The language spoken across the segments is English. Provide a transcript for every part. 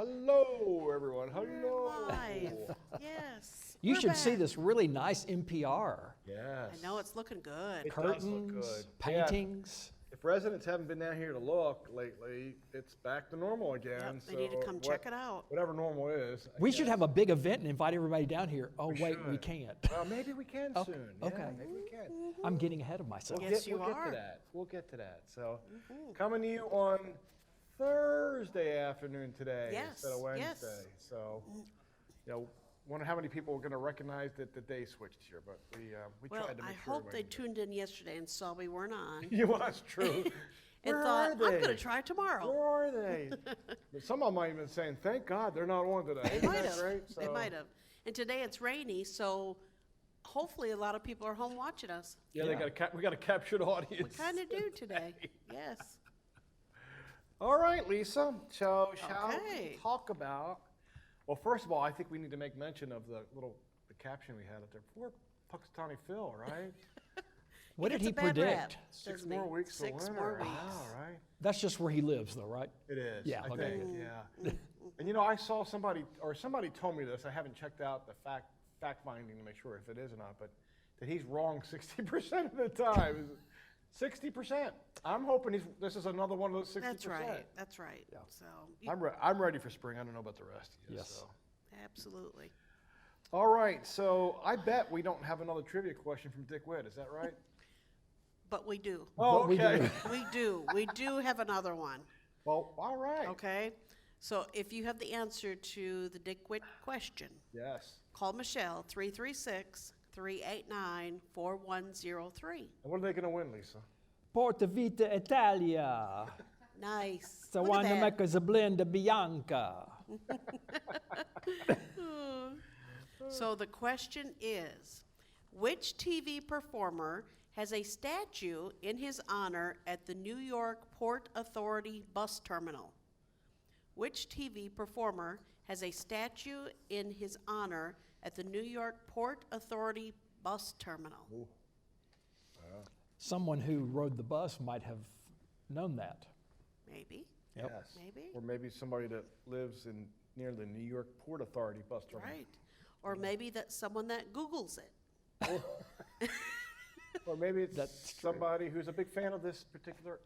Hello, everyone. Hello. Live. Yes. You we're should see back. this really nice NPR. Yes. I know it's looking good. It does look Curtains, good. paintings. If residents haven't been down here to look lately, it's back to normal again. Yep, they need to come check it out. Whatever normal is. I We should guess. have a big event and invite everybody down here. Oh, We wait, we should. can't. Well, maybe we can Okay, soon. okay. Yeah, maybe we can. I'm getting ahead of myself. Yes, you we'll get are. to that. We'll get to that. So, coming to you on Thursday afternoon today Yes, instead of yes. Wednesday. So, wonder how many people are going to recognize that the day switched here, but we Well, tried to I make sure. hope they tuned in yesterday and saw we weren't on Yeah, well, that's true. and Where thought, are I'm going they? to try tomorrow. Where are they? But some of them might have been saying, "Thank God they're not on today." They Isn't might that have. great? They So, might have. And today it's rainy, so hopefully a lot of people are home watching us. Yeah, Yeah. we got a captured audience. We kind of do today. Yes. All right, Lisa. So shall Okay. we talk about? Well, first of all, I think we need to make mention of the caption we had up there. Poor Puxatawny Phil, right? What did gets he a bad rap, predict? 6 doesn't more he? weeks to 6 winter. more I weeks. know, right? That's just where he lives, though, right? It is. Yeah, I okay. think, yeah. And I saw somebody told me this. I haven't checked out the fact finding to make sure if it is or not, but that he's wrong 60% of the time. 60%. I'm hoping this is another one of those 60%. That's right. That's right. Yeah. So, I'm ready for spring. I don't know about the rest of you. Yes. So. absolutely. All right. So I bet we don't have another trivia question from Dick Witt. Is that right? But we do. Oh, But we okay. do. We do. We do have another one. Well, all right. Okay? So if you have the answer to the Dick Witt question, Yes. call Michelle 336-389-4103. And what are they going to win, Lisa? Porta Vita Italia. Nice. The Look one at that that. makes a blend of Bianca. So the question is, which TV performer has a statue in his honor at the New York Port Authority bus terminal? Which TV performer has a statue in his honor at the New York Port Authority bus terminal? Someone who rode the bus might have known that. Maybe. Yep. Yes. Maybe. Or maybe somebody that lives near the New York Port Authority bus terminal. Right. Or maybe that's someone that Googles it. Or maybe it's That's true. somebody who's a big fan of this particular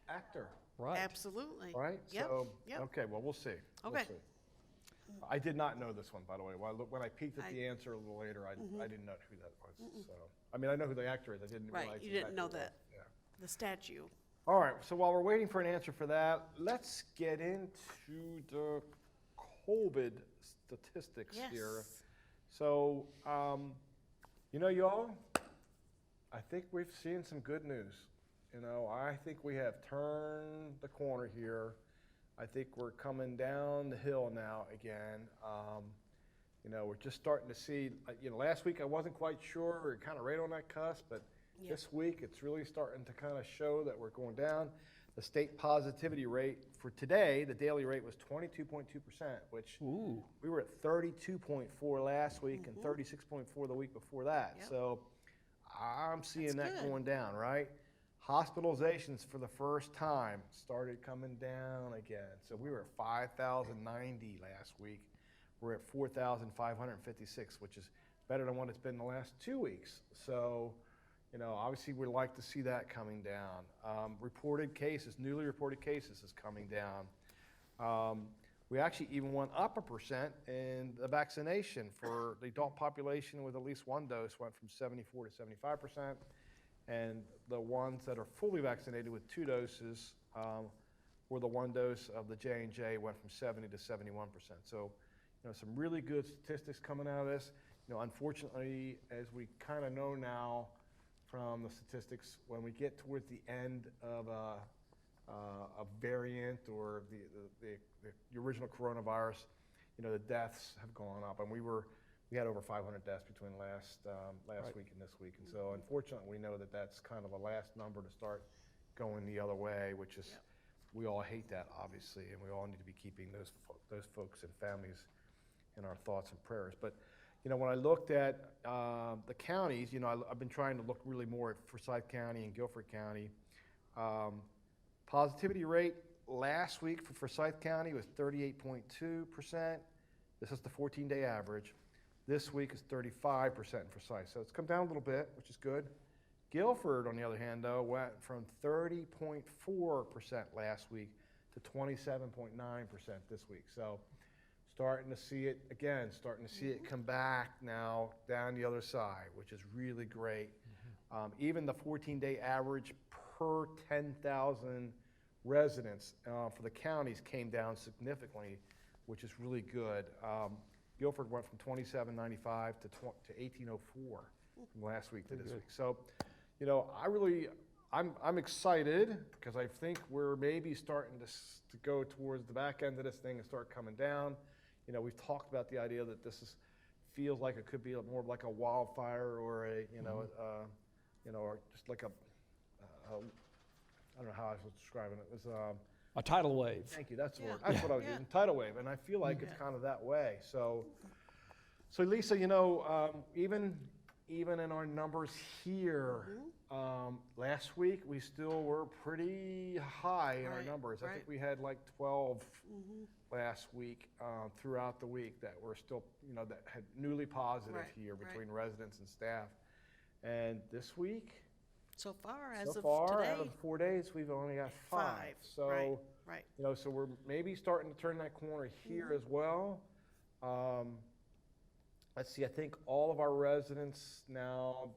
actor. Right. Absolutely. Right? Yep. So, Yep. okay, well, we'll see. We'll Okay. see. I did not know this one, by the way. When I peeked at the answer a little later, I didn't know who that was. So, I mean, I know who the actor is. I didn't Right, realize you didn't know exactly that. who it was. The statue. Yeah. All right, so while we're waiting for an answer for that, let's get into the COVID statistics here. Yes. So, y'all, I think we've seen some good news. I think we have turned the corner here. I think we're coming down the hill now again. We're just starting to see, last week I wasn't quite sure. We were kind of right on that cusp, but Yeah. this week it's really starting to kind of show that we're going down. The state positivity rate for today, the daily rate was 22.2%, which Ooh. we were at 32.4 last week and 36.4 the week before that. Yep. So I'm seeing That's that good. going down, right? Hospitalizations for the first time started coming down again. So we were at 5,090 last week. We're at 4,556, which is better than what it's been the last 2 weeks. So, obviously we'd like to see that coming down. Newly reported cases is coming down. We actually even went up 1% in the vaccination for the adult population with at least one dose, went from 74 to 75%. And the ones that are fully vaccinated with 2 doses, or the 1 dose of the J&J, went from 70 to 71%. So, some really good statistics coming out of this. Unfortunately, as we kind of know now from the statistics, when we get towards the end of a variant or the original coronavirus, the deaths have gone up, and we had over 500 deaths between last Right. week and this week, and so unfortunately, we know that that's kind of a last number to start going the other way, which is we all hate that, obviously, and we all need to be keeping those folks and families in our thoughts and prayers. But when I looked at the counties, I've been trying to look really more at Forsyth County and Guilford County. Positivity rate last week for Forsyth County was 38.2%. This is the 14-day average. This week is 35% in Forsyth. So it's come down a little bit, which is good. Guilford, on the other hand, though, went from 30.4% last week to 27.9% this week. So starting to see it, again, starting to see it come back now down the other side, which is really great. Even the 14-day average per 10,000 residents for the counties came down significantly, which is really good. Guilford went from 2795 to 1804 from last week to this week. So, you know, I'm excited because I think we're maybe starting to go towards the back end of this thing and start coming down. You know, we've talked about the idea that feels like it could be more like a wildfire or or just like I don't know how I was describing it. It was A tidal wave. thank you. That's the word. That's what I was using. Tidal wave, and I feel like it's kind of that way. So Lisa, you know, even in our numbers here, last week we still were pretty high in our numbers. I think we had like 12 last week throughout the week that were still, you know, that had newly positive here between residents and staff. And this week, So far, as of out today, of 4 days, we've only got 5. So, right. you know, so we're maybe starting to turn that corner here as well. Let's see, I think all of our residents now,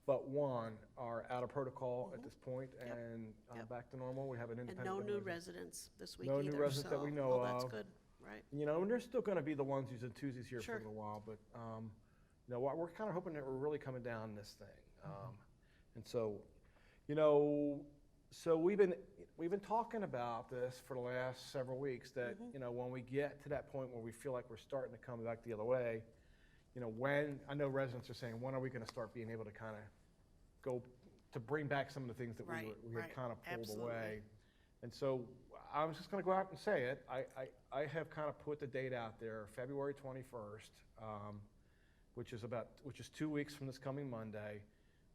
but one, are out of protocol at this point and back to normal. We have an And independent. no new residents this week No either. new residents that we know Oh, that's of. good, right? You know, and there's still going to be the onesies and twosies here for Sure. a little while, but you know, we're kind of hoping that we're really coming down this thing. And so, you know, so we've been talking about this for the last several weeks. That you know, when we get to that point where we feel like we're starting to come back the other way, you know, when I know residents are saying, when are we going to start being able to kind of go to bring back some of the things that we had kind of pulled away. And so I was just going to go out and say it. I have kind of put the date out there, February 21st, which is 2 weeks from this coming Monday.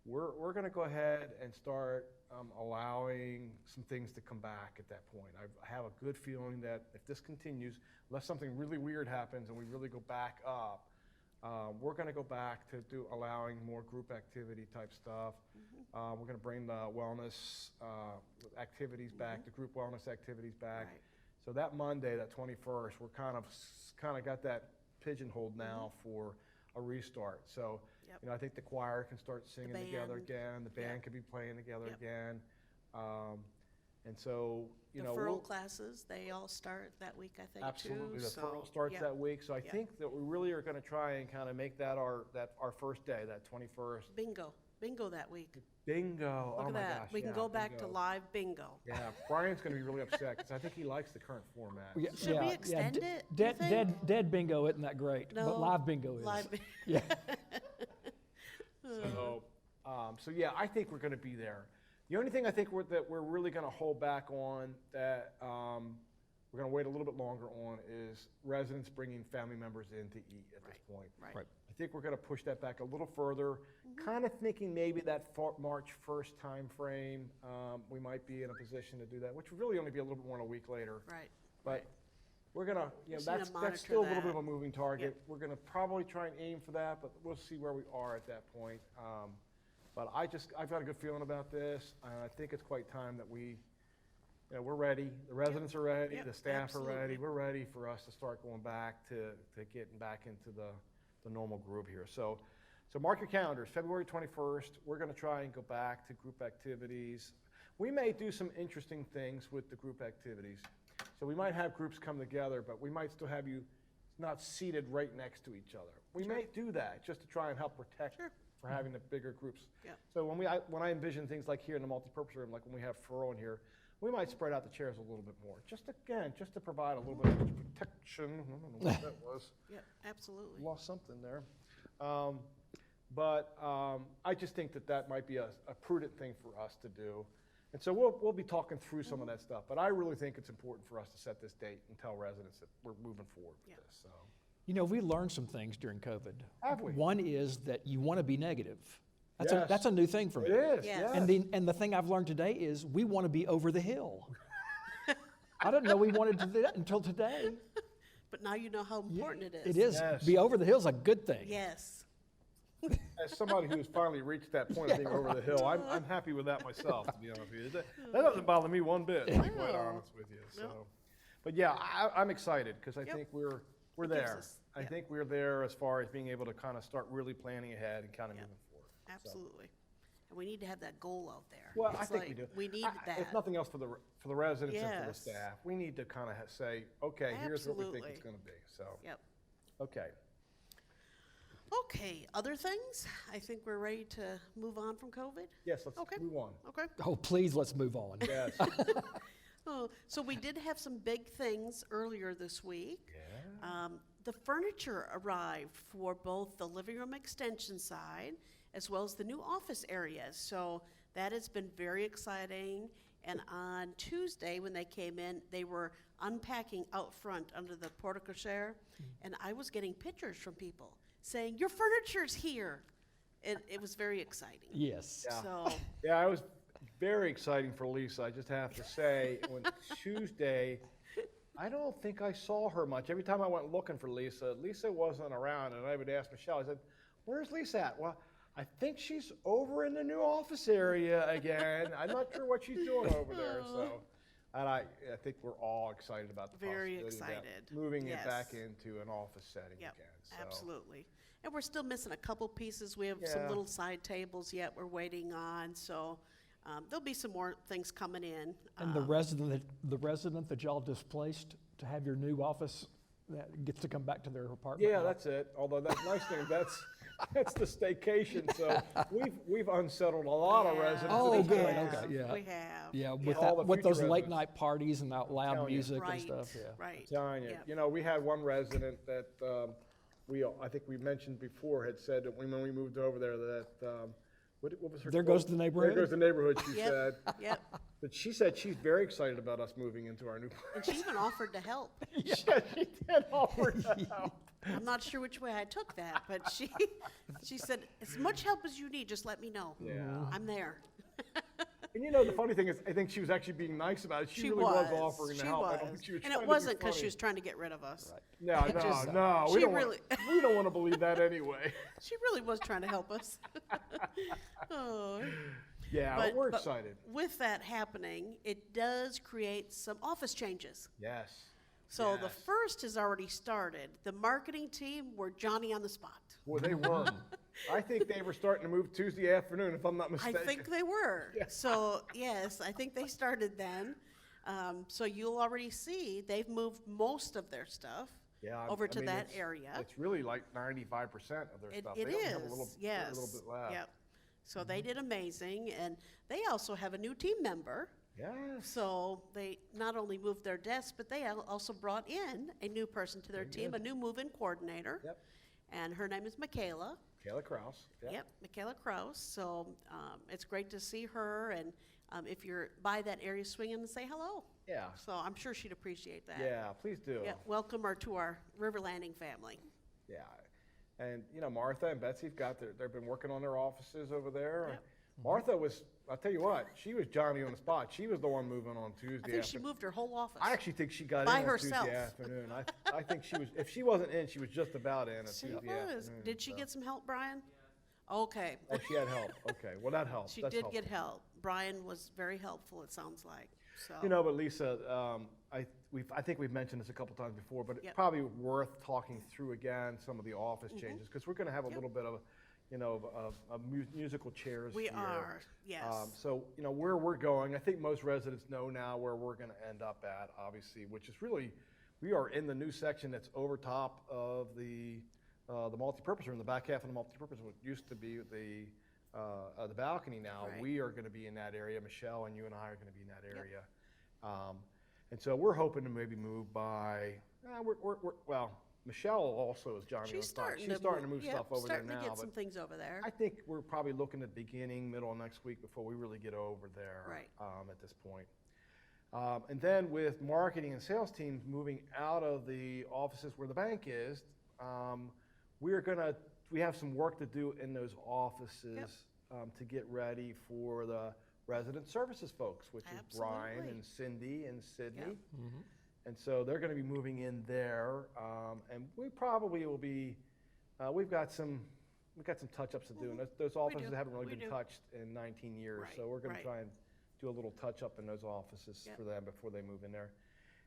We're going to go ahead and start allowing some things to come back at that point. I have a good feeling that if this continues, unless something really weird happens and we really go back up, we're going to go back to allowing more group activity type stuff. We're going to bring the wellness activities back, the group wellness activities back. Right. So that Monday, that 21st, we're kind of got that pigeonholed now for a restart. So, you know, I think the choir can start singing together again. The band can be playing together again. And so, you know, The furl classes, they all start that week, I think, absolutely. too. The furl starts that week. So I think that we really are going to try and kind of make that our first day, that 21st. Bingo that week. Bingo. Look Oh at my that. gosh. We can yeah, go back to bingo. live bingo. Yeah, Brian's going to be really upset because I think he likes the current format. Should we extend it, do you think? Dead bingo isn't that great, No, but live bingo is. Live Yeah. So yeah, I think we're going to be there. The only thing I think that we're really going to hold back on, that we're going to wait a little bit longer on, is residents bringing family members in to eat at this point. Right. I think we're going to push that back a little further, kind of thinking maybe that March 1st time frame, we might be in a position to do that, which would really only be a little bit more than a week later. Right. But we're going to, you know, Just need to that's monitor still a little bit that. of a moving target. We're going to probably try and aim for that, but we'll see where we are at that point. But I've got a good feeling about this. I think it's quite time that we're ready. The residents are ready. Yep, The staff are ready. absolutely. We're ready for us to start going back to getting back into the normal groove here. So mark your calendars. February 21st, we're going to try and go back to group activities. We may do some interesting things with the group activities. So we might have groups come together, but we might still have you not seated right next to each other. We may do that just to try and help protect for having the bigger groups. Yep. So when I envision things like here in the multipurpose room, like when we have furrow in here, we might spread out the chairs a little bit more, just to provide a little bit of protection. I don't know what that was. Yeah, absolutely. Lost something there. But I just think that might be a prudent thing for us to do. And so we'll be talking through some of that stuff. But I really think it's important for us to set this date and tell residents that we're moving forward with this. So. You know, we learned some things during COVID. Have we? One is that you want to be negative. Yes. That's a new thing for me. It is, Yes. yes. And the thing I've learned today is we want to be over the hill. I didn't know we wanted to do that until today. But now you know how important it is. It is. Yes. Be over the hill is a good thing. Yes. As somebody who's finally reached that point of being over the hill, I'm happy with that myself, to be honest with you. That doesn't bother me one bit, to be quite No. honest with you. So, No. but yeah, I'm excited because I Yep. think we're It gives there. us- I yeah. think we're there as far as being able to kind of start really planning ahead and kind of Yep. moving forward. So. Absolutely. And we need to have that goal out there. Well, I It's think we like, do. We need that. If nothing else for the residents and for the Yes. staff, we need to kind of say, okay, here's what we think it's Absolutely. going to be. So, Yep. okay. Okay, other things? I think we're ready to move on from COVID. Yes, let's Okay. move on. Okay. Oh, please, let's move on. Yes. Oh, so we did have some big things earlier this week. Yeah. The furniture arrived for both the living room extension side as well as the new office areas. So that has been very exciting. And on Tuesday, when they came in, they were unpacking out front under the portico chair. And I was getting pictures from people saying, "Your furniture's here." It was very exciting. Yes. Yeah. So, Yeah, I was very exciting for Lisa. I just have to say, on Tuesday, I don't think I saw her much. Every time I went looking for Lisa, Lisa wasn't around, and I would ask Michelle, I said, "Where's Lisa at?" "Well, I think she's over in the new office area again. I'm not sure what she's doing over there." So, and I think we're all excited about the Very possibility of that, excited. moving it Yes. back into an office setting yep, again. So. absolutely. And we're still missing a couple pieces. We have some Yeah. little side tables yet we're waiting on. So there'll be some more things coming in. And the resident that y'all displaced to have your new office that gets to come back to their apartment. Yeah, that's it. Although that nice thing, that's the staycation. So we've unsettled a lot of Yeah, residents. Oh, at we this good, point. have, okay, yeah. We have. Yeah, yeah. with All the that, with those future late residents. night parties and out loud telling you. music Right, and stuff. Yeah. right. Telling you, Yep. we had one resident that I think we mentioned before had said that when we moved over there that what was her There quote? goes the neighborhood. There goes the neighborhood. She Yep. said, Yep. but she said she's very excited about us moving into our new And she even offered to help. Yeah, she did offer to help. I'm not sure which way I took that, but she said, "As much help as you need, just let me know. Yeah. I'm there." And the funny thing is, I think she was actually being nice about it. She really was offering to She help. I don't was. think she was And trying it to be wasn't because she funny. was trying to get rid of us. No, It just- no, she really- we don't want to believe that anyway. She really was trying to help us. Oh. Yeah, But- we're but excited. With that happening, it does create some office changes. Yes. So the Yes. first has already started. The marketing team were Johnny on the spot. Well, they were. I think they were starting to move Tuesday afternoon, if I'm not I mistaken. think they were. Yeah. So, yes, I think they started then. So you'll already see they've moved most of their stuff Yeah, over I to mean, that it's- area. It's really like 95% of their It, stuff. it They only is, have a little yes. bit left. Yep. So they did amazing, and they also have a new team member. Yes. So they not only moved their desks, but they also brought in a new person to their Very team, good. a new move-in coordinator. Yep. And her name is Michaela. Kayla Kraus. Yep, Michaela Kraus. So it's great to see her, and if you're by that area, swing in and say hello. Yeah. So I'm sure she'd appreciate that. Yeah, please do. Yeah, welcome her to our River Landing family. Yeah. And, Martha and Betsy they've been working on their offices over there. Yep. Martha I'll tell you what, she was Johnny on the spot. She was the one moving on Tuesday I think she afternoon. moved her whole office. I actually think she got By in on herself. Tuesday afternoon. I think she was, if she wasn't in, she was just about in on She Tuesday was. afternoon. Did she so. get some help, Brian? Okay. Oh, she had help. Okay, well, that helps. She That's did helpful. get help. Brian was very helpful, it sounds like. So. But Lisa, I think we've mentioned this a couple times before, but it's Yep. probably worth talking through again some of the office changes, because we're going to have a Yep. little bit of, musical chairs We here. are, yes. So, where we're going, I think most residents know now where we're going to end up at, obviously, which is really, we are in the new section that's over top of the multipurpose room, the back half of the multipurpose, what used to be the balcony now. Right. We are going to be in that area. Michelle and you and I are going to be in that area. And so we're hoping to maybe move by, Michelle also is Johnny on the She's spot. starting She's starting to move yep, stuff over there starting now. to get but some things over there. I think we're probably looking at beginning, middle of next week before we really get over there. Right. At this point. And then with marketing and sales teams moving out of the offices where the bank is, we have some work to do in those offices to get ready for the resident services folks, which is Brian Absolutely. and Cindy and Sydney. Yep. And so they're going to be moving in there, and we probably will be. We've got some touch-ups to do, and those offices do. haven't really We been do. touched in 19 years. Right, So we're going right. to try and do a little touch-up in those offices Yep. for them before they move in there.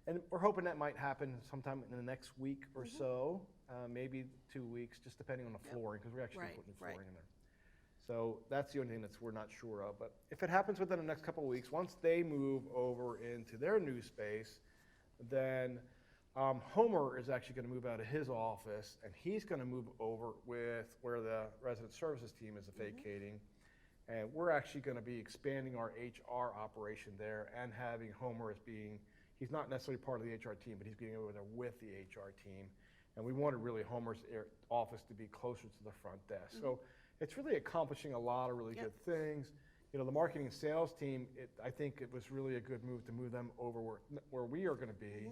And we're hoping that might happen sometime in the next week or so, maybe 2 weeks, just depending on the Yep. flooring, because we're actually Right, putting new right. flooring in there. So that's the only thing we're not sure of. But if it happens within the next couple of weeks, once they move over into their new space, then Homer is actually going to move out of his office, and he's going to move over with where the resident services team is vacating. And we're actually going to be expanding our HR operation there and having Homer as being, he's not necessarily part of the HR team, but he's getting over there with the HR team. And we wanted really Homer's office to be closer to the front desk. So it's really accomplishing a lot of really Yep. good things. You know, the marketing and sales team, I think it was really a good move to move them over where we are going to be.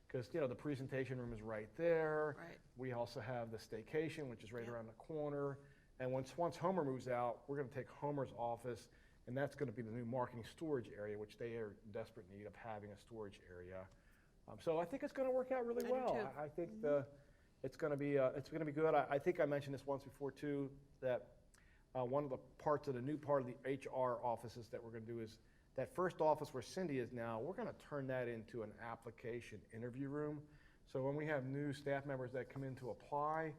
Because, you know, the presentation room is right there. Right. We also have the staycation, which is right around the corner. And once Homer moves out, we're going to take Homer's office, and that's going to be the new marketing storage area, which they are in desperate need of having a storage area. So I think it's going to work out really I do well. too. I think it's going to be good. I think I mentioned this once before too, that one of the parts of the new part of the HR offices that we're going to do is that first office where Cindy is now, we're going to turn that into an application interview room. So when we have new staff members that come in to apply,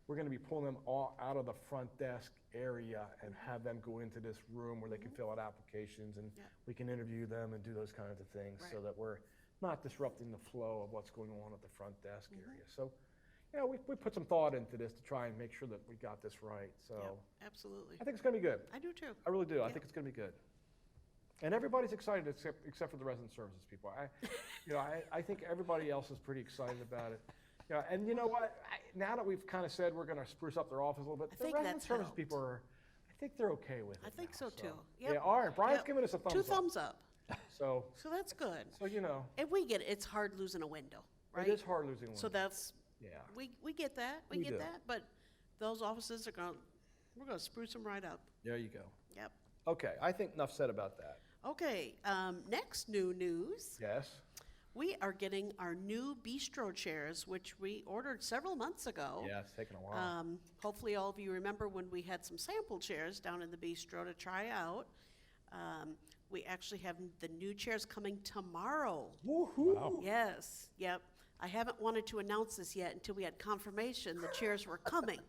we're going to be pulling them all out of the front desk area and have them go into this room where they can fill out applications, and Yeah. we can interview them and do those kinds of things so Right. that we're not disrupting the flow of what's going on at the front desk area. So, you know, we put some thought into this to try and make sure that we got this right. So Yep, absolutely. I think it's going to be good. I do too. I really do. I Yeah. think it's going to be good. And everybody's excited except for the resident services people. I think everybody else is pretty excited about it. Yeah, and you know what? Now that we've kind of said we're going to spruce up their office a little bit, I the think resident that's service helped. people I think they're okay with it. I think now, so too. They Yep. are. Brian's Yep. giving us a thumbs Two up. thumbs up. So So that's good. you know, And we get it. It's hard losing a window, right? it is hard losing one. So that's, Yeah. we get that. We We get do. that. But those offices we're going to spruce them right up. There you go. Yep. Okay, I think enough said about that. Okay, next new news. Yes. We are getting our new Bistro Chairs, which we ordered several months ago. Yeah, it's taken a while. Hopefully all of you remember when we had some sample chairs down in the bistro to try out. We actually have the new chairs coming tomorrow. Woohoo! Wow. Yes, yep. I haven't wanted to announce this yet until we had confirmation the chairs were coming.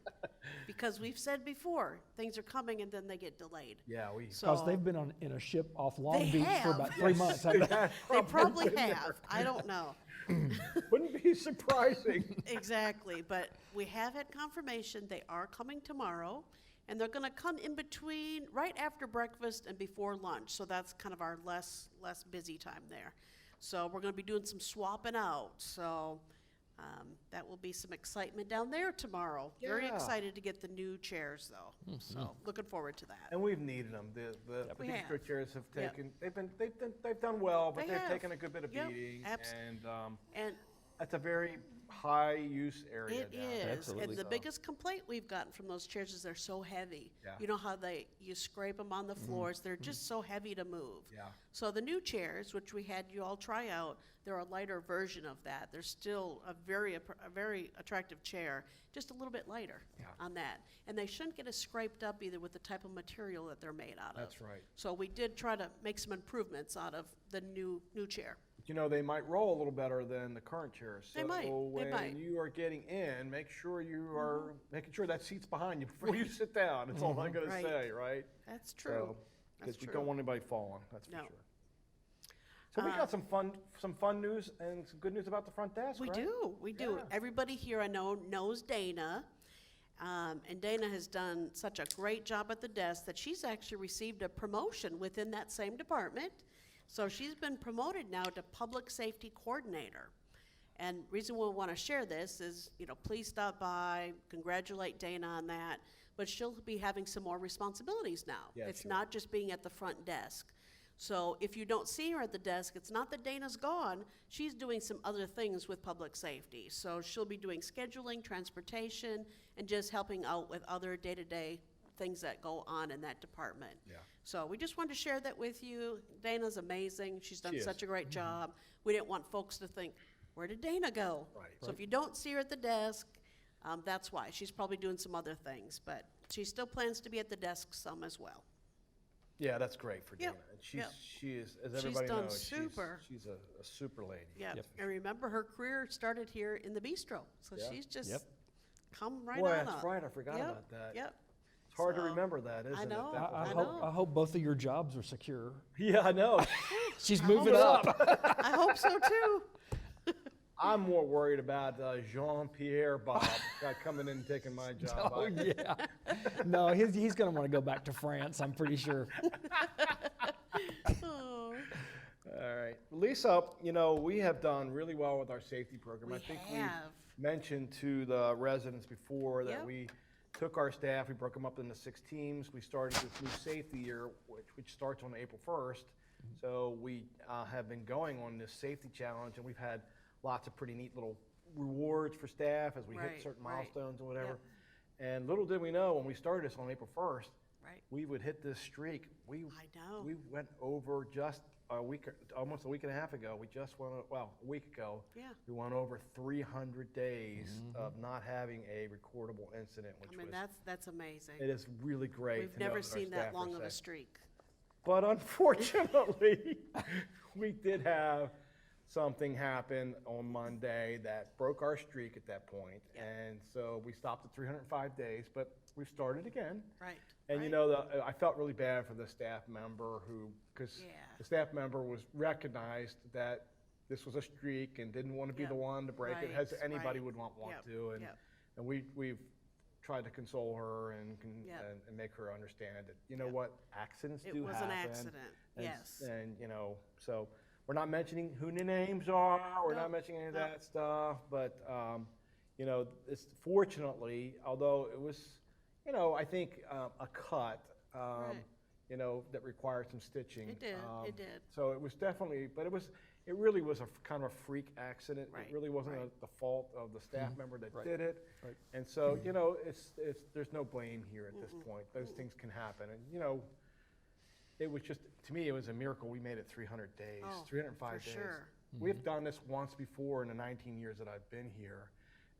Because we've said before, things are coming and then they get delayed. Yeah, So Because they've been in a ship off Long They Beach for have. about 3 months. haven't they? they probably have. I don't know. Wouldn't be surprising. Exactly, but we have had confirmation they are coming tomorrow, and they're gonna come in between, right after breakfast and before lunch, so that's kind of our less busy time there. So we're gonna be doing some swapping out, so that will be some excitement down there tomorrow. Very Yeah. excited to get the new chairs, though, so looking forward to that. And we've needed them. The We Bistro have. Chairs have Yep. taken. They've done well, but They they've have. taken a good bit of Yep, beating, and And that's a very high use area. it now. is, Absolutely. and the So- biggest complaint we've gotten from those chairs is they're so heavy. Yeah. You know how you scrape them on the floors, they're just so heavy to move. Yeah. So the new chairs, which we had you all try out, they're a lighter version of that. They're still a very attractive chair, just a little bit lighter Yeah. on that. And they shouldn't get as scraped up either with the type of material that they're made out of. That's right. So we did try to make some improvements out of the new chair. You know, they might roll a little better than the current chairs. They might, So they when might. you are getting in, make sure you are making sure that seat's behind you before you sit down. That's all I'm going Right. to say, right? That's true. That's Because we true. don't want anybody falling. That's for No. sure. So we got some fun news and some good news about the front desk, We right? do, we do. Yeah. Everybody here I know knows Dana. And Dana has done such a great job at the desk that she's actually received a promotion within that same department. So she's been promoted now to Public Safety Coordinator. And reason we want to share this is, please stop by, congratulate Dana on that, but she'll be having some more responsibilities now. Yeah, It's sure. not just being at the front desk. So if you don't see her at the desk, it's not that Dana's gone, she's doing some other things with public safety. So she'll be doing scheduling, transportation, and just helping out with other day-to-day things that go on in that department. Yeah. So we just wanted to share that with you. Dana's amazing. She's done She is. such a great job. We didn't want folks to think, where did Dana go? Right. So if you don't see her at the desk, that's why. She's probably doing some other things, but she still plans to be at the desk some as well. Yeah, that's great for Dana. Yep, And yep. she is, as She's everybody done knows, super. she's a super lady. Yeah, Yep. and remember, her career started here in the bistro, so Yeah. she's just Yep. come right Boy, on that's up. right, I forgot Yep, about that. Yep. It's hard to So, remember that, isn't it? know. That I was- I hope, know. I hope both of your jobs are secure. Yeah, I know. She's I moving hope up. so. I hope so too. I'm more worried about Jean-Pierre Bob coming in and taking my job. Oh, yeah. No, he's going to want to go back to France, I'm pretty sure. Oh, All right. Lisa, we have done really well with our safety program. we I think have. we mentioned to the residents before that Yep. we took our staff, we broke them up into 6 teams. We started this new safety year, which starts on April 1st. So we have been going on this safety challenge, and we've had lots of pretty neat little rewards for staff as we Right, hit certain right. milestones and whatever. And little did we know when we started this on April 1st, Right. we would hit this streak. I know. We went over just almost a week and a half ago. We just went, a week ago. Yeah. We went over 300 days of not having a recordable incident, which I mean, was, that's amazing. it is really great. We've to know never our seen staff that long are of a safe. streak. But unfortunately, we did have something happen on Monday that broke our streak at that point. Yeah. And so we stopped at 305 days, but we've started again. Right. And right. I felt really bad for the staff member because Yeah. the staff member was recognized that this was a streak and didn't want to be Yep. the one to break it, Right, as anybody right. would want Yep, to. And, yep. and we've tried to console her and Yep. and make her understand that, you know Yep. what, accidents It do was happen. an accident, And, yes. And, so we're not mentioning who the names are, we're No, not mentioning any of no. that stuff, but, it's fortunately, although it was, I think a cut, Right. that required some stitching. It did, it did. So it was definitely, but it really was a kind of a freak accident. Right, It really wasn't right. the fault of the staff member that Right. did it. Right. And so, there's no blame here at this point. Those things can happen. And, it was just, to me, it was a miracle we made it 300 days, Oh, 305 for days. sure. We've done this once before in the 19 years that I've been here,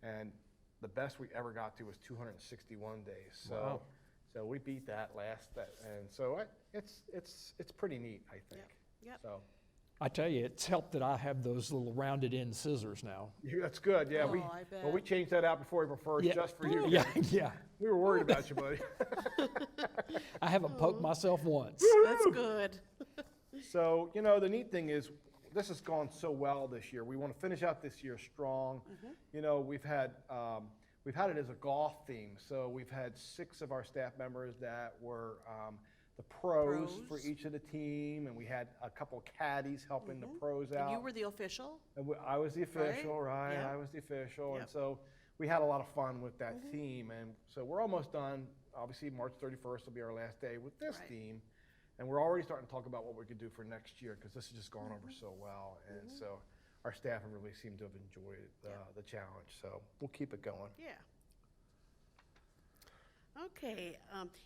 and the best we ever got to was 261 days. So, Wow. so we beat that and so it's pretty neat, I think. Yep. So I tell you, it's helped that I have those little rounded end scissors now. that's good. Yeah, Oh, I well, we bet. changed that out before April 1st Yeah. just for you. Yeah, yeah. We were worried about you, buddy. I haven't poked myself once. That's good. So, the neat thing is, this has gone so well this year. We want to finish out this year strong. We've had it as a golf theme. So we've had 6 of our staff members that were the pros for Pros. each of the team, and we had a couple caddies helping the pros out. And you were the official? And I was the official, right? Yep. I was the official, and Yep. so we had a lot of fun with that theme. And so we're almost done. Obviously, March 31st will be our last day with this Right. theme, and we're already starting to talk about what we could do for next year because this has just gone over so well. And so our staff have really seemed to have enjoyed the challenge. So we'll keep it going. Yeah. Okay,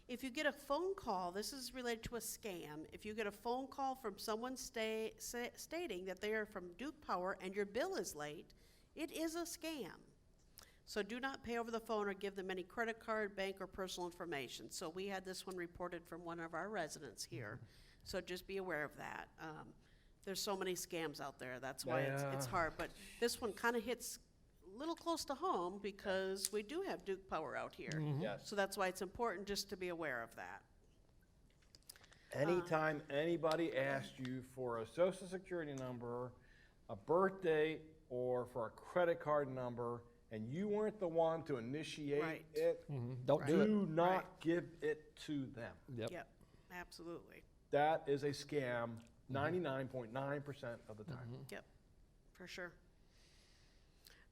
if you get a phone call, this is related to a scam. If you get a phone call from someone stating that they are from Duke Power and your bill is late, it is a scam. So do not pay over the phone or give them any credit card, bank, or personal information. So we had this one reported from one of our residents here. So just be aware of that. There's so many scams out there, that's why it's Yeah. hard. But this one kind of hits a little close to home because we do have Duke Power out here. Yes. So that's why it's important just to be aware of that. Anytime anybody asks you for a social security number, a birthday, or for a credit card number, and you weren't the one to initiate Right. it, Don't do it. do not Right. give it to them. Yep. Yep, absolutely. That is a scam 99.9% of the time. Yep, for sure.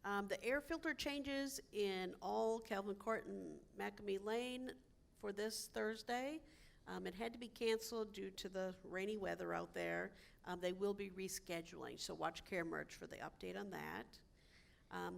The air filter changes in all Calvin Court and McAmee Lane for this Thursday. It had to be canceled due to the rainy weather out there. They will be rescheduling, so watch Care Merge for the update on that.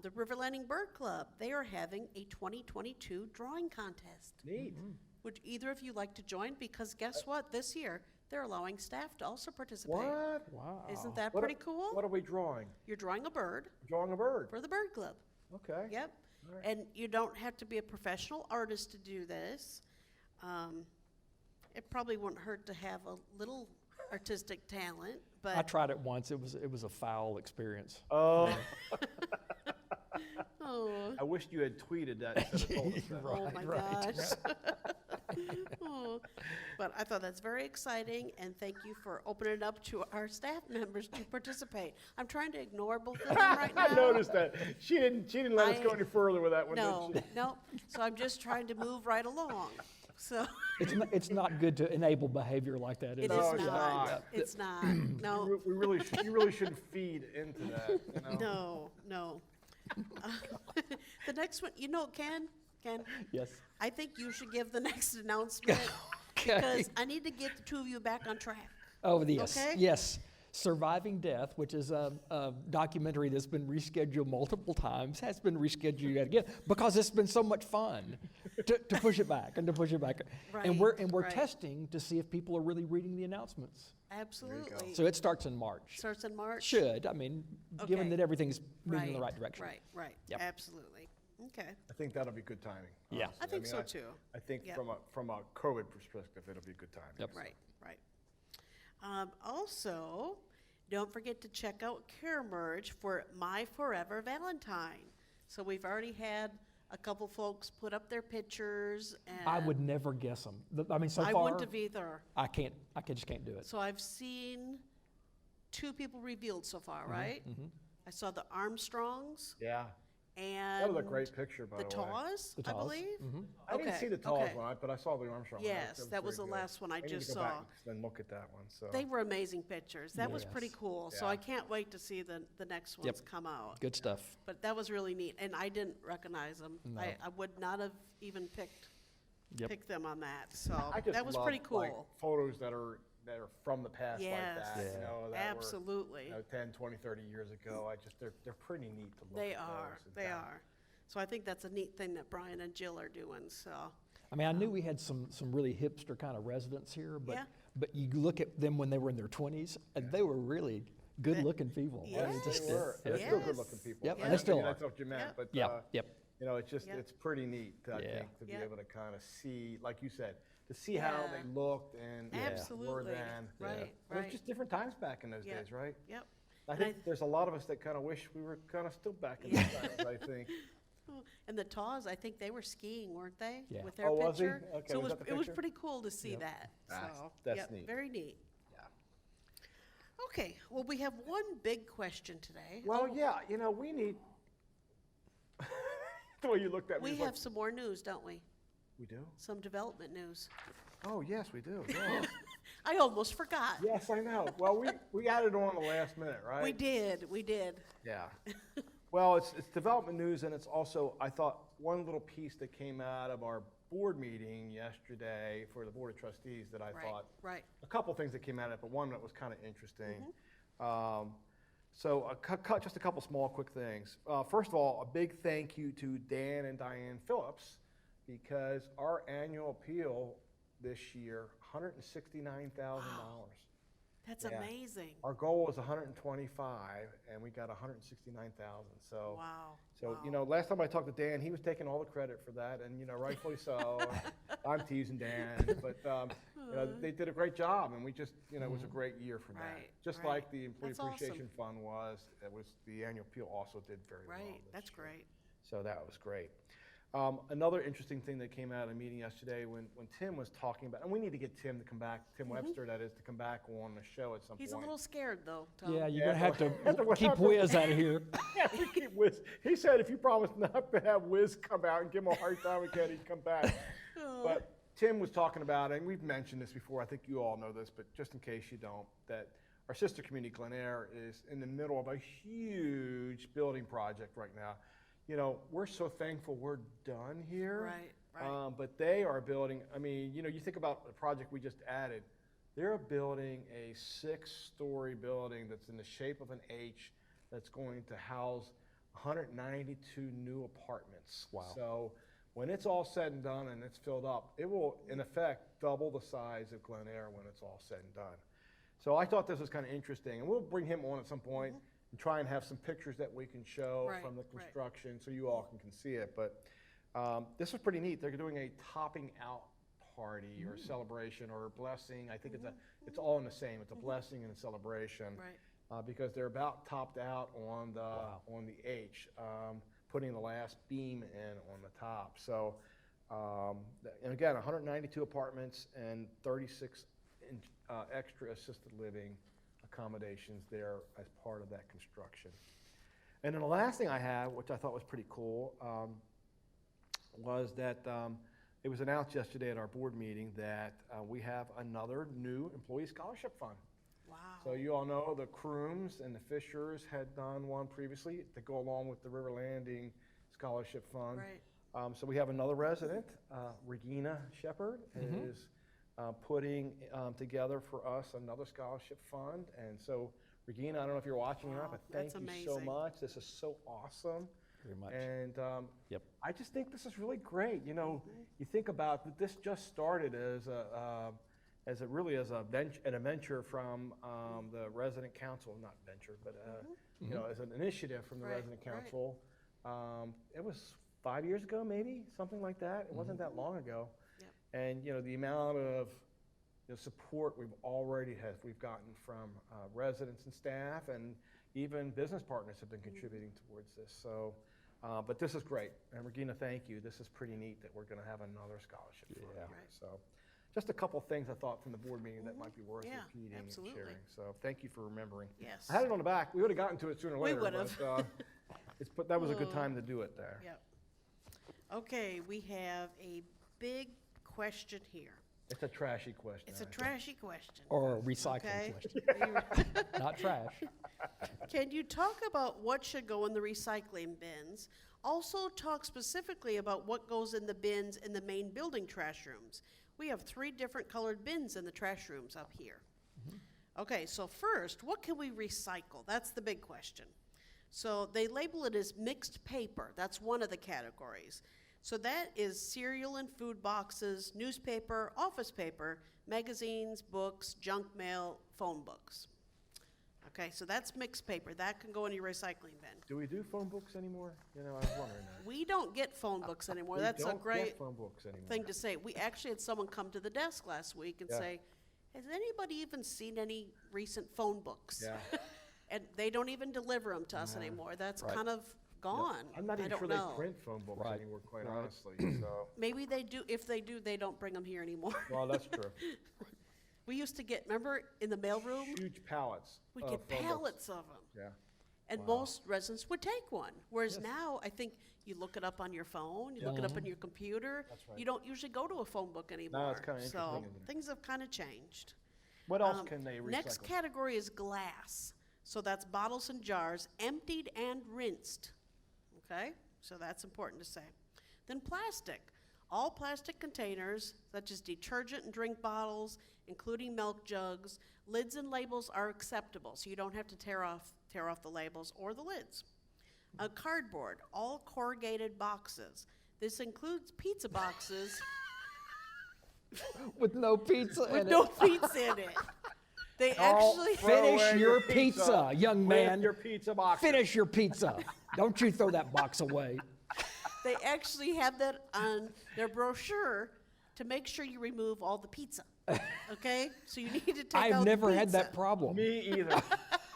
The River Landing Bird Club, they are having a 2022 drawing contest. Neat. Would either of you like to join? Because guess what? This year, they're allowing staff to also participate. What? Wow. Isn't that What pretty are- cool? What are we drawing? You're drawing a bird Drawing a bird. for the Bird Club. Okay. Yep. All right. And you don't have to be a professional artist to do this. It probably wouldn't hurt to have a little artistic talent, but. I tried it once. It was a foul experience. Oh, Oh, I wished you had tweeted that instead of told us that. oh my right. gosh. Oh, but I thought that's very exciting, and thank you for opening it up to our staff members to participate. I'm trying to ignore both of them right now. I noticed that. She didn't let us go I- any further with that one, No, did she? no. So I'm just trying to move right along. So It's not good to enable behavior like that, is it it? is No, it's not. not. It's not. No, You really shouldn't feed into that, you know? no. The next one, Ken, Yes. I think you should give the next announcement Okay. because I need to get the two of you back on track. Oh, yes, Okay. yes. Surviving Death, which is a documentary that's been rescheduled multiple times, has been rescheduled yet again because it's been so much fun to push it back and to push it back. And we're Right. testing to see if people are really reading the announcements. Absolutely. So it starts in March. Starts in March? Should, I mean, given Okay. that everything's moving in the right direction. Right, Yep. absolutely. Okay, I think that'll be good timing. Yeah. honestly. I think mean, so too. I think Yep. from a COVID perspective, it'll be good timing. Yep. so. Right. Also, don't forget to check out Care Merge for My Forever Valentine. So we've already had a couple folks put up their pictures, and I would never guess them. I mean, so I far, wouldn't have either. I just can't do it. So I've seen 2 people revealed so far, right? Mhm. I saw the Armstrongs Yeah, and that was a great picture, by the the way. Taws, The I Taws. believe. Mhm. I didn't Okay, see the Taws okay. one, but I saw the Armstrong one. Yes, that was very the good. last one I need to just go back saw. and then look at that one, so. They were amazing pictures. That was pretty Yes. cool. So Yeah. I can't wait to see the next ones Yep. come out. Good stuff. But that was really neat, and I didn't recognize them. No. I would not have even picked Yep. them on that. So I just that was love, pretty cool. like, photos that are from the past Yes. like that, Yeah. you know, that Absolutely. were, 10, 20, 30 years ago. They're pretty neat to look They at are. those and They kind of- are. So I think that's a neat thing that Brian and Jill are doing. So I mean, I knew we had some really hipster kind of residents here, Yeah. but you look at them when they were in their 20s, and they were really good-looking people. I mean, Yes. just, They were. They're Yes. still good-looking people. Yep, I they mean, still that's are. what you meant, Yep. but, Yep, yep. you know, it's Yep. it's pretty neat, I Yeah. think, to be Yep. able to kind of see, like you said, to see how Yeah. they looked and were Absolutely. then. Right, It was right. just different times back in those Yep. days, right? Yep. I And I- think there's a lot of us that kind of wish we were kind of still back in Yeah. those times, I think. And the Taws, I think they were skiing, weren't they? Yeah. With their Oh, was he? picture. Okay, So was it was that the it was picture? pretty cool to see Yep. that. So That's yep, neat. Very neat. Yeah. Okay, well, we have one big question today. Well, yeah, we need, the way you looked at me. We it's like, have some more news, don't we? We do? Some development news. Oh, yes, we do. Yeah. I almost forgot. Yes, I know. Well, we added on the last minute, right? We did. Yeah. Well, it's development news, and it's also, I thought, one little piece that came out of our board meeting yesterday for the Board of Trustees that I Right, thought, right. a couple things that came out of it, but one that was kind of interesting. Mm-hmm. So just a couple small quick things. First of all, a big thank you to Dan and Diane Phillips, because our annual appeal this year, $169,000. That's Yeah. amazing. Our goal was 125, and we got 169,000. So, Wow. so wow. last time I talked to Dan, he was taking all the credit for that, and rightfully so. I'm teasing Dan, but they did a great job, and we just, it was a great year for that. Right, Just right. like the Employee That's awesome. Appreciation Fund was, the annual appeal also did very well. Right, this that's year. great. So that was great. Another interesting thing that came out of the meeting yesterday when Tim was talking about, and we need to get Tim to come back, Tim Webster, that is, to come back on the show at some He's a point. little scared, though, Tom. Yeah, you're Yeah, gonna have to what keep happened- Wiz out of here. Yeah, we keep Wiz. He said if you promise not to have Wiz come out and give him a hard time again, he'd come back. But Tim was talking about, and we've mentioned this before, I think you all know this, but just in case you don't, that our sister community, Glen Eyre, is in the middle of a huge building project right now. We're so thankful we're done here. Right. But they are building, you think about the project we just added. They're building a 6-story building that's in the shape of an H that's going to house 192 new apartments. Wow. So When it's all said and done and it's filled up, it will, in effect, double the size of Glen Air when it's all said and done. So I thought this was kind of interesting, and we'll bring him on at some point and try and have some pictures that we can show Right, from the right. construction so you all can see it. But this was pretty neat. They're doing a topping out party or celebration or blessing. I think it's all in the same. It's a blessing and a celebration. Right. Because they're about topped out on the H, putting the last beam in on the top. So, and again, 192 apartments and 36 extra assisted living accommodations there as part of that construction. And then the last thing I have, which I thought was pretty cool, was that it was announced yesterday at our board meeting that we have another new employee scholarship fund. Wow. So you all know the Crooms and the Fishers had done one previously to go along with the River Landing Scholarship Fund. Right. So we have another resident, Regina Shepherd, is putting together for us another scholarship fund. And so, Regina, I don't know if you're watching or not, but Wow, thank that's you so amazing. much. This is so awesome. Very much. And Yep. I just think this is really great. You know, you think about that this just started as an adventure from the resident council, not venture, but you know, as an initiative from the Right, resident right. council. It was 5 years ago, maybe something like that. It wasn't that long ago. Yep. And you know, the amount of support we've gotten from residents and staff, and even business partners have been contributing towards this. So, but this is great. And Regina, thank you. This is pretty neat that we're going to have another scholarship fund. Yeah. Here. So, just a couple things I thought from the board meeting that might be worth Yeah, repeating absolutely. and sharing. So, thank you for remembering. Yes. I had it on the back. We would have gotten to it sooner or We later. would've. But that was a good time to do it there. Yep. Okay, we have a big question here. It's a trashy question. It's a I think. trashy question. Or a recycling Okay. question, not trash. Can you talk about what should go in the recycling bins? Also talk specifically about what goes in the bins in the main building trash rooms. We have 3 different colored bins in the trash rooms up here. Okay, so first, what can we recycle? That's the big question. So they label it as mixed paper. That's one of the categories. So that is cereal and food boxes, newspaper, office paper, magazines, books, junk mail, phone books. Okay, so that's mixed paper. That can go in your recycling bin. Do we do phone books anymore? You know, I was wondering that. We don't get phone books anymore. We That's a don't get great phone books anymore. thing to say. We actually had someone come to the desk last week and Yeah. say, has anybody even seen any recent phone books? Yeah. And they don't even deliver them to us anymore. That's Right. kind of gone. I'm not I even don't sure know. they print phone books Right. anymore, quite Right. honestly. So, Maybe they do. If they do, they don't bring them here anymore. well, that's true. We used to get, remember in the mailroom? Huge pallets. We of get phone books. pallets of them. Yeah. And Wow. most residents would take one. Whereas Yes. now, I think you look it up on your phone, you look it up on your computer. That's right. You don't usually go to a phone book anymore. it's kinda So interesting, isn't it? things have kind of changed. What else can they recycle? Next category is glass. So that's bottles and jars, emptied and rinsed. Okay? So that's important to say. Then plastic. All plastic containers, such as detergent and drink bottles, including milk jugs, lids and labels are acceptable, so you don't have to tear off the labels or the lids. Cardboard, all corrugated boxes. This includes pizza boxes With no pizza with in no it. pizza in it. They Don't actually throw Finish away your pizza, young with man. your pizza box. Finish your pizza. Don't you throw that box away. They actually have that on their brochure to make sure you remove all the pizza. Okay? So you need to take out I've the never had that pizza. problem. Me either.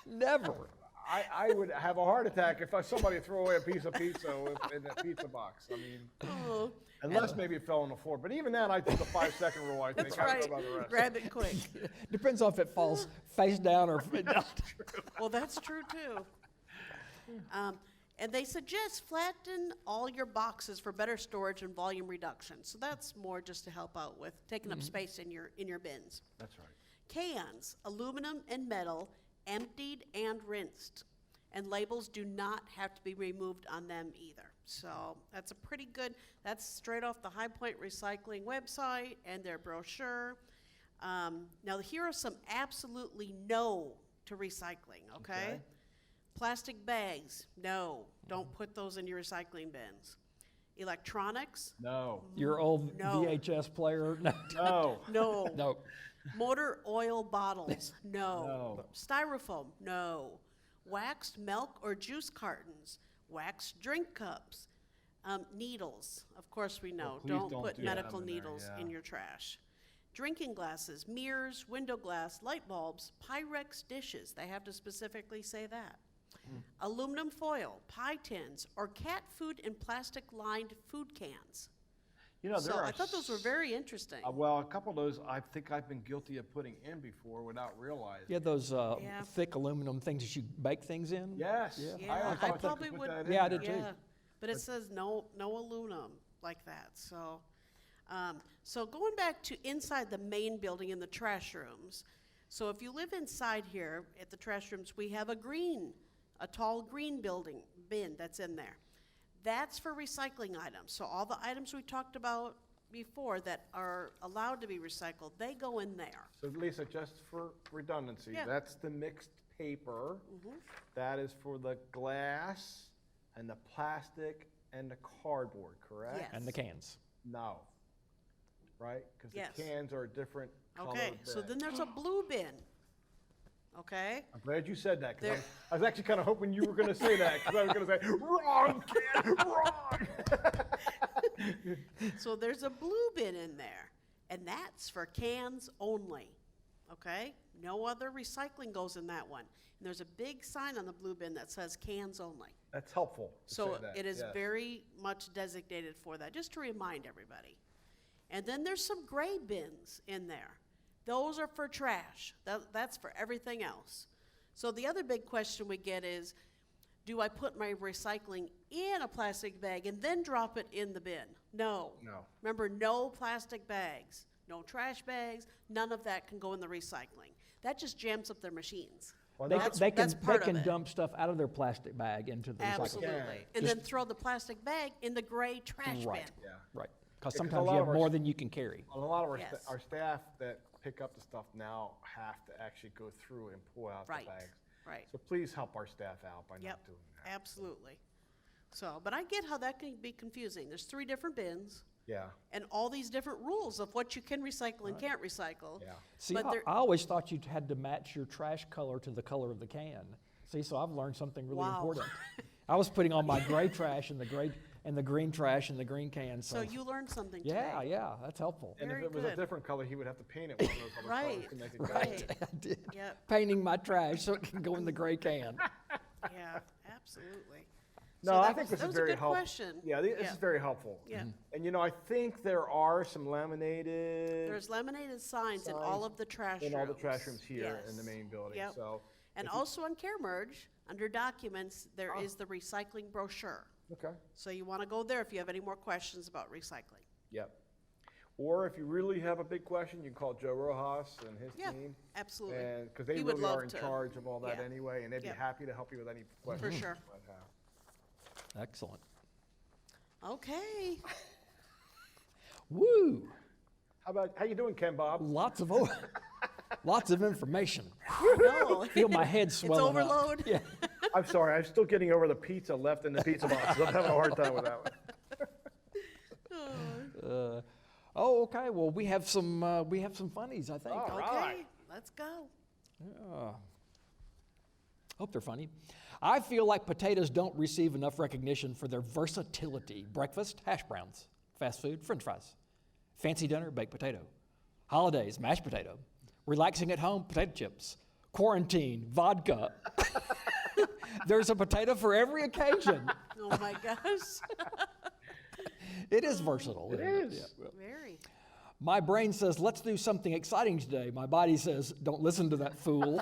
Never. I would have a heart attack if somebody threw away a piece of pizza in that pizza box. I mean, Oh, unless maybe it fell on the floor. But even that, I do the 5-second rule. I think. that's I don't right. know about the rest. Grab it quick. Depends on if it falls face down or Well, that's true too. And they suggest flatten all your boxes for better storage and volume reduction. So that's more just to help out with taking up space in your bins. That's right. Cans, aluminum and metal, emptied and rinsed. And labels do not have to be removed on them either. So that's a pretty good, that's straight off the High Point Recycling website and their brochure. Now here are some absolutely no to recycling, okay? Okay. Plastic bags, no, don't put those in your recycling bins. Electronics? No. Your old No. VHS player? No. No. No. No. Motor oil bottles? No. No. Styrofoam? No. Waxed milk or juice cartons? Waxed drink cups? Needles? Of course we know. please Don't don't put do medical them in there, needles yeah. in your trash. Drinking glasses, mirrors, window glass, light bulbs, Pyrex dishes. They have to specifically say that. Aluminum foil, pie tins, or cat food in plastic-lined food cans. You know, there So are I thought those were very interesting. well, a couple of those I think I've been guilty of putting in before without realizing. You had those Yeah. thick aluminum things that you bake things in? Yes. Yeah. Yeah, I I thought you probably could would. put that in Yeah, I there. did too. Yeah, but it says no aluminum like that. So going back to inside the main building in the trash rooms. So if you live inside here at the trash rooms, we have a tall green bin that's in there. That's for recycling items. So all the items we talked about before that are allowed to be recycled, they go in there. So Lisa, just for redundancy, Yeah. that's the mixed paper. That is for the glass and the plastic and the cardboard, correct? Yes. And the cans. No. Right? Because Yes. the cans are a different color. Okay, so then there's a blue bin. Okay? I'm glad you said that, because There- I was actually kind of hoping you were going to say that, because I was going to say, wrong, can, wrong. So there's a blue bin in there, and that's for cans only, okay? No other recycling goes in that one. And there's a big sign on the blue bin that says cans only. That's helpful to So say that, it is yes. very much designated for that, just to remind everybody. And then there's some gray bins in there. Those are for trash. That's for everything else. So the other big question we get is, do I put my recycling in a plastic bag and then drop it in the bin? No. No. Remember, no plastic bags, no trash bags, none of that can go in the recycling. That just jams up their machines. Well, They, now- c- they can, that's part they of can it. dump stuff out of their plastic bag into the recycling. Absolutely. And Just- then throw the plastic bag in the gray trash Right. bin. Yeah. Right. Because 'cause a sometimes lot you of have our more s- than you can carry. A lot of Yes. our staff that pick up the stuff now have to actually go through and pull out Right. the bags. Right. So please help our staff out by Yep, not doing that. absolutely. So, but I get how that can be confusing. There's 3 different bins Yeah, and all these different rules of what you can recycle and can't recycle. yeah. See, But I, there- I always thought you had to match your trash color to the color of the can. See, so I've learned something really Wow. important. I was putting on my gray trash and the green trash and the green can. So you learned something yeah, today. yeah, that's helpful. And if Very it was a good. different color, he would have to paint it one of those other colors Right, to make it go. right. I did. Yep, Painting my trash so it can go in the gray can. yeah, absolutely. No, So I that think was- this that is was a very good helpful. question. Yeah, this Yeah. is very helpful. Yeah. And you know, I think there are some laminated There's laminated signs in all of the trash rooms. in all the trash rooms here in the Yes. main building. Yep. So, And if you- also on Care Merge, under documents, there Ah. is the recycling brochure. okay. So you want to go there if you have any more questions about recycling. Yep. Or if you really have a big question, you can call Joe Rojas and his Yeah, team. absolutely. And, because they He would really are love in to. charge of all that Yeah. anyway, and they'd be Yep. happy to help you with any questions. sure. you might have. Excellent. Okay. Woo! How you doing, Ken Bob? Lots of lots of information. No. Feel my head swelling up. overload. Yeah. I'm sorry, I'm still getting over the pizza left in the pizza box. I'm having a hard time with that one. Oh, okay. Well, we have some funnies, I think. All Okay, right. let's go. Hope they're funny. I feel like potatoes don't receive enough recognition for their versatility. Breakfast, hash browns. Fast food, french fries. Fancy dinner, baked potato. Holidays, mashed potato. Relaxing at home, potato chips. Quarantine, vodka. There's a potato for every occasion. Oh my gosh. It is versatile. It isn't is. Yeah. Very. My brain says, let's do something exciting today. My body says, don't listen to that fool.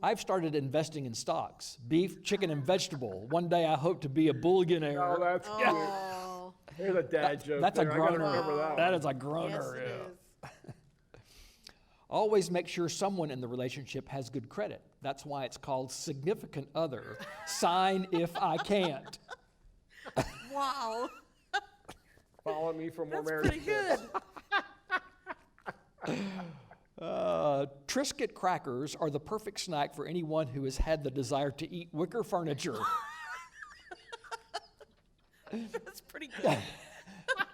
I've started investing in stocks, beef, chicken, and vegetable. One day I hope to be a billionaire. Oh, that's cute. Oh, There's a dad joke That's a there. I gotta groaner. remember that That one. is a yes groaner. it yeah. is. Always make sure someone in the relationship has good credit. That's why it's called significant other. Sign if I can't. Wow, Follow me for more that's marriage pretty good. Triscuit crackers are the perfect snack for anyone who has had the desire to eat wicker furniture. That's pretty good.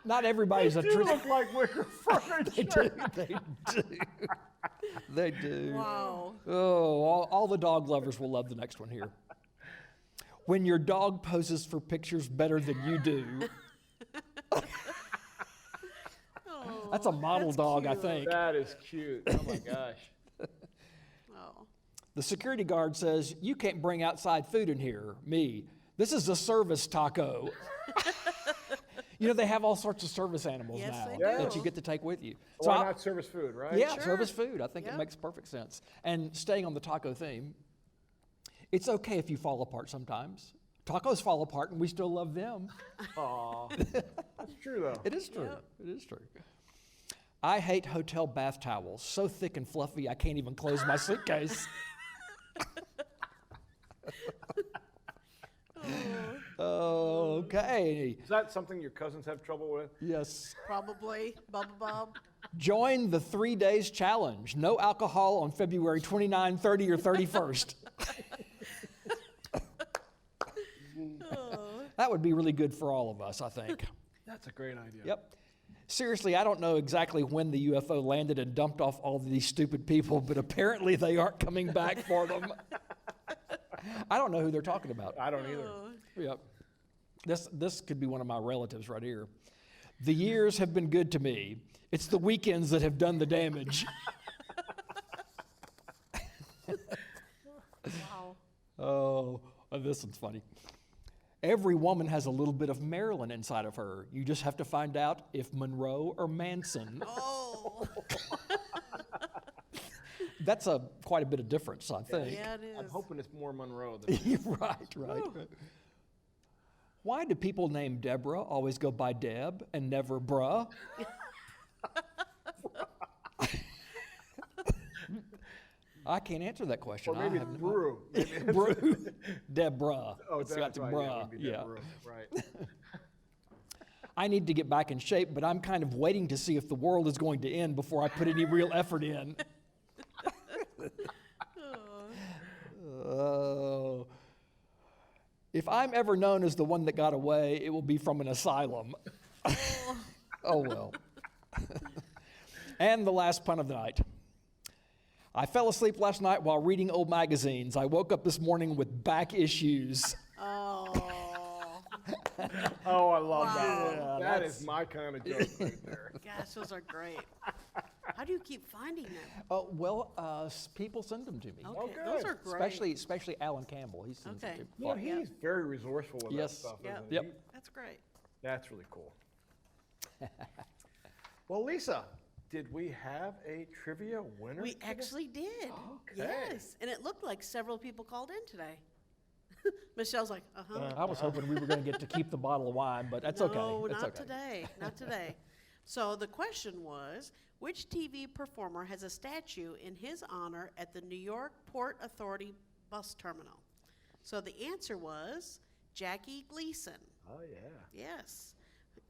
Not everybody's a They do Triscuit. look like wicker furniture. They do. They do. Wow. Oh, all the dog lovers will love the next one here. When your dog poses for pictures better than you do. Oh, That's a model dog, I cute. think. That is cute. Oh my gosh. Oh. The security guard says, "You can't bring outside food in here." Me, "This is a service taco." You know, they have all sorts of service animals Yes, now they that do. you get to take with you. Why I- not service food, right? Yeah, Sure. service food. I think it Yep. makes perfect sense. And staying on the taco theme, it's okay if you fall apart sometimes. Tacos fall apart and we still love them. Aw. That's true though. It is true. Yep. It is true. I hate hotel bath towels. So thick and fluffy, I can't even close my suitcase. Okay. Is that something your cousins have trouble with? Yes. Probably. Bubba Bob. Join the 3 days challenge. No alcohol on February 29, 30, or 31st. That would be really good for all of us, I think. That's a great idea. Yep. Seriously, I don't know exactly when the UFO landed and dumped off all of these stupid people, but apparently they aren't coming back for them. I don't know who they're talking about. I don't either. Yep. This could be one of my relatives right here. The years have been good to me. It's the weekends that have done the damage. Wow. Oh, this one's funny. Every woman has a little bit of Marilyn inside of her. You just have to find out if Monroe or Manson. Oh. That's quite a bit of difference, I think. Yeah, it is. I'm hoping it's more Monroe than right. Why do people named Deborah always go by Deb and never Bruh? I can't answer that question. or maybe I have no- Brew. Brew. Deborah. Oh, It's that's got to right. bruh. It would be Yeah. Brew. Right. I need to get back in shape, but I'm kind of waiting to see if the world is going to end before I put any real effort in. Oh. If I'm ever known as the one that got away, it will be from an asylum. Oh well. And the last pun of the night. I fell asleep last night while reading old magazines. I woke up this morning with back issues. Oh. Oh, I love Wow. that. Yeah, That that's- is my kind of joke right there. Gosh, those are great. How do you keep finding them? Oh well, people send them to me. Okay, good. those are great. Especially Alan Campbell. He sends Okay. them to me. You know, he's very resourceful with Yes. that stuff. Yep. Isn't he? Yep. That's great. That's really cool. Well, Lisa, did we have a trivia winner? We today? actually did. Okay. Yes, and it looked like several people called in today. Michelle's like, uh-huh. I was hoping we were going to get to keep the bottle of wine, but that's No, okay. That's not okay. today. Not today. So the question was, which TV performer has a statue in his honor at the New York Port Authority bus terminal? So the answer was Jackie Gleason. Oh, yeah. Yes.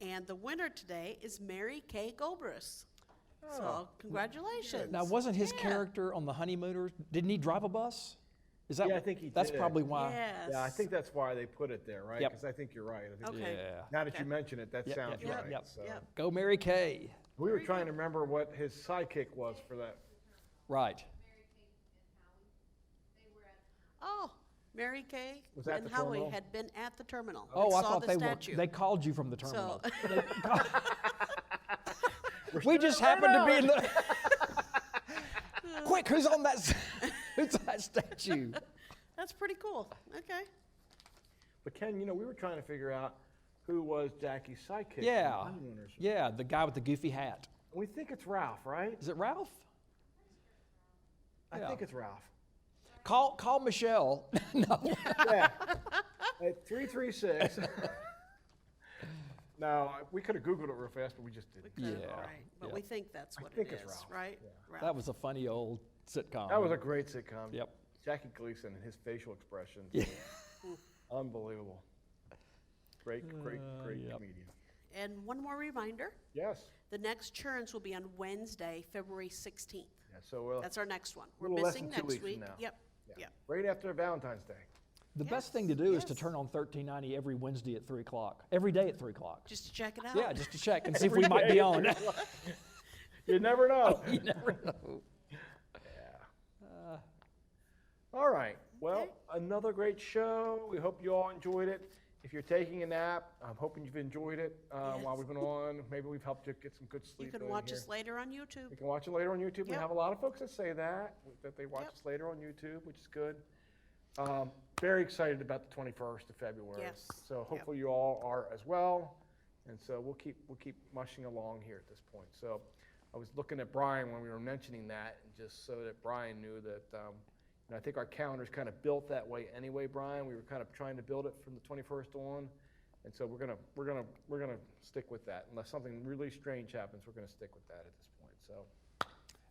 And the winner today is Mary Kay Gobris. So Oh, congratulations. Now, wasn't his Yeah. character on the Honeymooners? Didn't he drive a bus? Is that? Yeah, I think he That's did. probably why. Yes. Yeah, I think that's why they put it there, right? Yep. Because I think you're right. I think Okay. Yeah. now that you Okay. mention it, that Yep, sounds yep, right. yep. So. Yep. Go Mary Kay. We were trying to remember what his sidekick was for that. Right. Oh, Mary Kay Was that and the Howie terminal? had been at the terminal. Oh, and I saw thought the they statue. were. They called you from the terminal. So, We just happened to be in the. Quick, who's on that? Who's on that statue? that's pretty cool. Okay. But Ken, you know, we were trying to figure out who was Jackie's sidekick. in Yeah. The Honeymooners. Yeah, the guy with the goofy hat. We think it's Ralph, right? Is it Ralph? I Yeah. think it's Ralph. Call Michelle. No. Yeah. At 336. No, we could have Googled it real fast, but we just didn't. We could've, Yeah, Right. But yeah. we think that's what think it it's is, Ralph. right? Yeah. Ralph. That was a funny old sitcom. That was a great sitcom. Yep. Jackie Gleason and his facial expressions. Yeah. Unbelievable. Great yep. comedian. And one more reminder, Yes. the next Churns will be on Wednesday, February 16th. Yeah, so That's our next one. We're little less missing than 2 next weeks from week. now. Yep, yeah, yep. right after Valentine's Day. The best Yes, thing to do is to yes. turn on 1390 every Wednesday at 3 o'clock, every day at 3 o'clock. Just to check it out. Yeah, just to check and see if we might be on. You never know. You never know. Yeah. All right. Well, another great show. We hope you all enjoyed it. If you're taking a nap, I'm hoping you've enjoyed it while we've been on. Maybe we've helped you get some good sleep. You can in watch here. us later on YouTube. You can watch it later on YouTube. We Yep. have a lot of folks that say that they watch Yep. us later on YouTube, which is good. Very excited about the 21st of February. Yes. So hopefully you all are as well. And so we'll keep mushing along here at this point. So I was looking at Brian when we were mentioning that, and just so that Brian knew that, and I think our calendar's kind of built that way anyway, Brian. We were kind of trying to build it from the 21st on. And so we're gonna stick with that. Unless something really strange happens, we're gonna stick with that at this point. So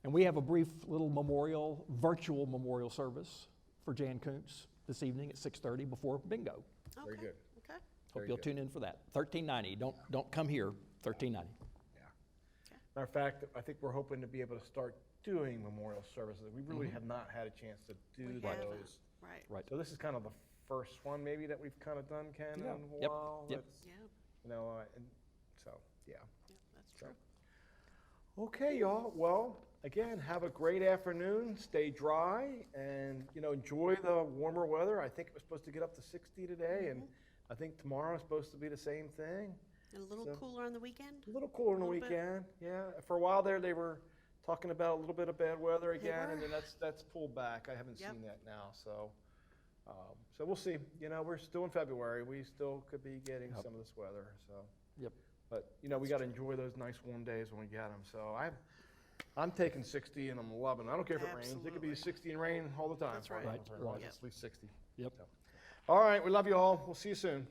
And we have a brief little virtual memorial service for Jan Kuntz this evening at 6:30 before bingo. very Okay, good. Okay. Hope Very you'll good. tune in for that. 1390. Don't come here. 1390. Matter of fact, I think we're hoping to be able to start doing memorial services. We really have not had a chance to do We those. haven't. Right. Right. So this is kind of the first one maybe that we've kind of done, Ken, Yeah. in a Yep. while. Yep. That's, Yeah, you know, and so, yeah. that's So. true. Okay, y'all. Well, again, have a great afternoon. Stay dry and, enjoy the warmer weather. I think it was supposed to get up to 60 today, and I think tomorrow is supposed to be the same thing. And a little So- cooler on the weekend? A little cooler on the Little bit. weekend, yeah. For a while there, they were talking about a little bit of bad weather again, and were. then that's pulled back. I haven't Yep. seen that now, so we'll see. We're still in February. We still could be getting Yep. some of this weather, so. Yep. But we got to enjoy those nice warm days when we get them. So I'm taking 60 and I'm loving it. I don't care if it rains. It could be Absolutely. 60 and rain all the time. That's right. Right, As long as right. it's at least 60. Yep. So. All right, we love you all. We'll see you soon.